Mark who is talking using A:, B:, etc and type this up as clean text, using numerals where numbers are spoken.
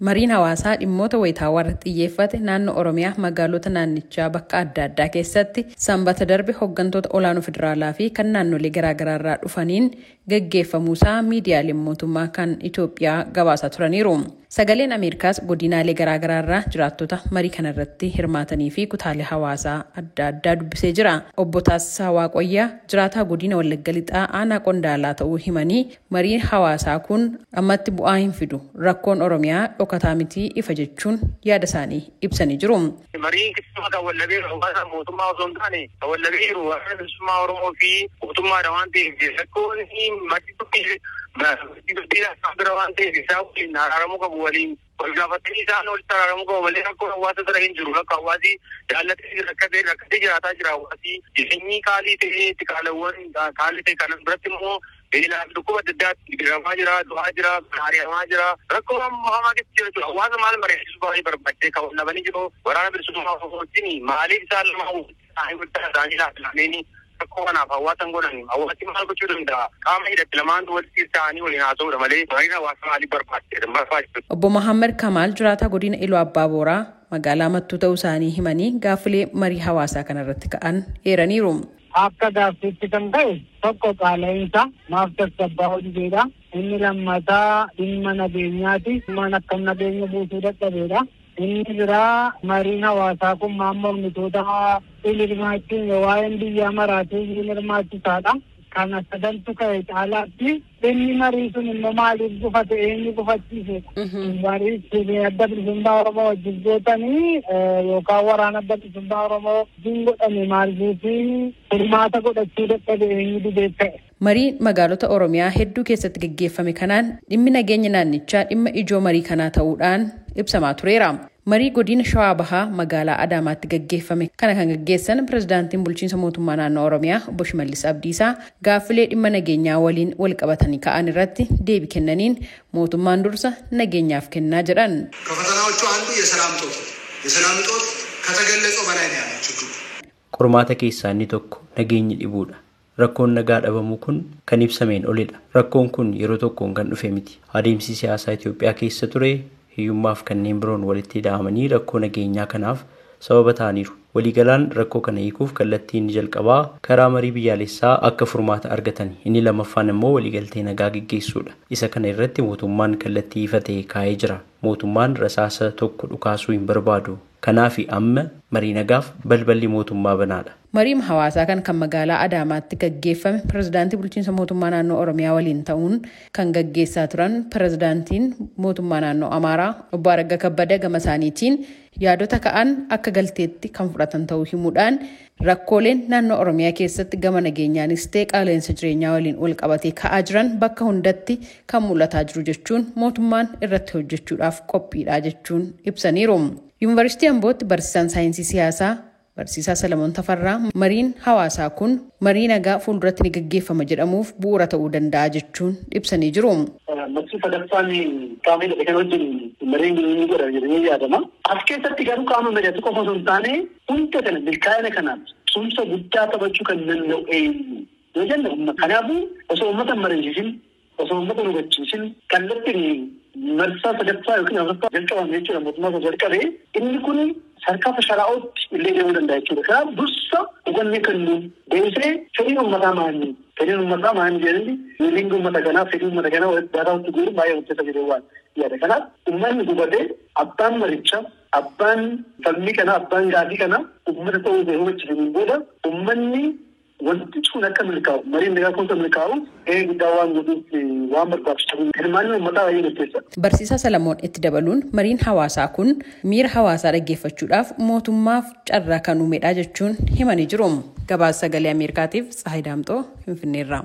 A: Mariin hawaasaa dhimmoota wayitaawaa irratti xiyyeeffate naannoo Oromiyaa magaalota naannichaa bakka adda addaa keessatti sanbata darbe hooggantoota olaanoo federaalaa fi kan naannolee garaagaraa irraa dhufaniin gaggeeffamuusaa miidiyaaleen mootummaa kan Itoophiyaa gabaasaa turaniiru. Sagaleen Ameerikaas godinaalee garaagaraa irraa jiraattota marii kana irratti hirmaatanii fi kutaalee hawaasaa adda addaa dubbisee jira. Obbo Taasisaa Waaqoyyaa jiraataa godina Wallagga Lixaa aanaa Qondaalaa ta'uu himanii mariin hawaasaa kun ammatti bu'aa hin fidu. Rakkoon Oromiyaa dhokataa miti ifa jechuun yaada isaanii ibsanii jiru.
B: Mariin kan wallabee hawaasaa mootummaa osoo hin taane wallabee jiru bilisummaa Oromoo fi mootummaadha waan ta'eef rakkoon bira waan ta'eef isaa waliin araaramuu qabu waliin walgaafatanii isaan walitti araaramuu qabu malee rakkoon hawaasa bira hin jiru. Akka hawaasi jaallatee rakkatee jiraataa jira. Hawaasi jireenyi qaalii ta'ee itti qaalii ta'e kanan biratti immoo beelaa dhukkuba adda addaatti diramaa jira, du'aa jira, ari'amaa jira. Rakkoo hamaa keessa jira. Hawaasa maal mari'achiisu baay'ee barbaadee kan nabanii jiru. Waraana bilisummaa Oromootiin maaliif isaan lama isaanii laafilamanii rakkoo kanaaf hawaasan godhan hawaasi maal gochuu danda'a? Qaama hidhatti lamaantu walitti ta'anii waliin haasa'uudha malee mariin hawaasa maaliif barbaachisu?
A: Obbo Muhammad Kamaal jiraataa godina Iluu Abbaa Booraa magaalaa Mattuu ta'uu isaanii himanii gaaffilee marii hawaasaa kanarratti ka'an eeraniiru.
C: Akka gaaffiitti kan ta'e tokko qaala'insa maaf tasgabbaa hojiidha. Inni lammataa dhimma nageenyaati. Dhimmaan akka nageenya buusuu dadhabeedha. Inni biraa mariin hawaasaa kun mormitoota hirmaachuun waa'een biyyaa maraatii hirmaachisaadha. Kana sadantu ka'e caalaatti inni marii sun immoo maaliif gufate eenyu gufachiisedha. Marii adda bilisummaa Oromoo wajjin gootanii yookaan waraana adda bilisummaa Oromoo wajjin godhame maaliif hirmaata godhachuu dadhabe eenyu didee ta'e.
A: Mariin magaalota Oromiyaa hedduu keessatti gaggeeffame kanaan dhimmi nageenya naannichaa dhimma ijoo marii kanaa ta'uudhaan ibsamaa tureera. Marii godina Shawaa Bahaa magaalaa Adaamaatti gaggeeffame kana kan gaggeessan pirezidaantiin bulchiinsa mootummaa naannoo Oromiyaa Obbo Shimallis Abdiisaa gaaffilee dhimma nageenyaa waliin wal qabatanii ka'an irratti deebii kennaniin mootummaan dursa nageenyaaf kennaa jedhan.
D: ከፈተናዎቹ አንዱ የሰላም ጦት የሰላም ጦት ከተገለጸው በላይ ነው ያለው ችግሩ.
E: Qormaata keessaa inni tokko nageenyi dhibuudha. Rakkoon nagaa dhabamuu kun kan ibsameen olidha. Rakkoon kun yeroo tokkoon kan dhufe miti. Adeemsi siyaasaa Itoophiyaa keessa ture hiyyummaaf kanneen biroon walitti hidhamanii rakkoo nageenyaa kanaaf sababa ta'aniiru. Waliigalaan rakkoo kana hiikuuf kallattiin jalqabaa karaa marii biyyaalessaa akka furmaata argatan. Inni lammaffaan immoo waliigaltee nagaa gaggeessuudha. Isa kana irratti mootummaan kallattii ifa ta'e kaa'ee jira. Mootummaan rasaasa tokko dhukaasuu hin barbaadu. Kanaaf amma marii nagaaf balballi mootummaa banaadha.
A: Mariin hawaasaa kan magaalaa Adaamaatti gaggeeffame pirezidaantii bulchiinsa mootummaa naannoo Oromiyaa waliin ta'uun kan gaggeessaa turan pirezidaantiin mootummaa naannoo Amaaraa Obbo Aragga Kabbada gama isaaniitiin yaadota ka'an akka galteetti kan fudhatan ta'uu himuudhaan rakkooleen naannoo Oromiyaa keessatti gama nageenyaanis ta'e qaala'insa jireenyaa waliin wal qabatee ka'aa jiran bakka hundatti kan mul'ataa jiru jechuun mootummaan irratti hojjechuudhaaf qophiidha jechuun ibsaniiru. Yuunivarsiitii Ambootti barsiisaan saayinsii siyaasaa Barsiisaa Salamoon Tafarraa mariin hawaasaa kun marii nagaa fuulduratti ni gaggeeffama jedhamuuf bu'uura ta'uu danda'a jechuun ibsanii jiru.
C: Bakki sadaffaan qaamni kan wajjin mariin ni godha jedhamee yaadama. As keessatti garuu qaama mari'atu qofa osoo hin taane hunda kana milkaa'ina kanaaf tumsa guddaa taphachuu kan danda'u eenyu yoo jenna. Kanaafuu osoo uummata mariisisin osoo uummata hubachiisin kallattiin marsaa sadaffaa yookiin afuraffaa jalqabame jechuudha. Mootummaa jalqabee inni kun sarkaa fashalaa'ootti illee deemuu danda'a jechuudha. Kanaaf dursa hubannee kan nuyi deebisee fedhiin uummataa maali? Fedhiin uummataa maali jedhanii miiliin uummata kanaa fedhii uummata kanaa daataa itti guuruun baay'ee hojjeta jedhee waan yaada. Kanaaf uummanni hubatee abbaan maricha abbaan falmii kana abbaan gaafii kana uummata ta'uu ta'e hubachiisanii booda uummanni wanti sun akka milkaa'u mariin nagaa kun milkaa'u guddaa waan godhuuf waan barbaachisu hirmaannii uummataa baay'ee murteessa.
A: Barsiisaa Salamoon itti dabaluun mariin hawaasaa kun miira hawaasaa dhaggeeffachuudhaaf mootummaaf carraa kan uumedha jechuun himanii jiru. Gabaasa Sagalee Ameerikaatiif Tsahayi Daamxoo Finfinneerraa.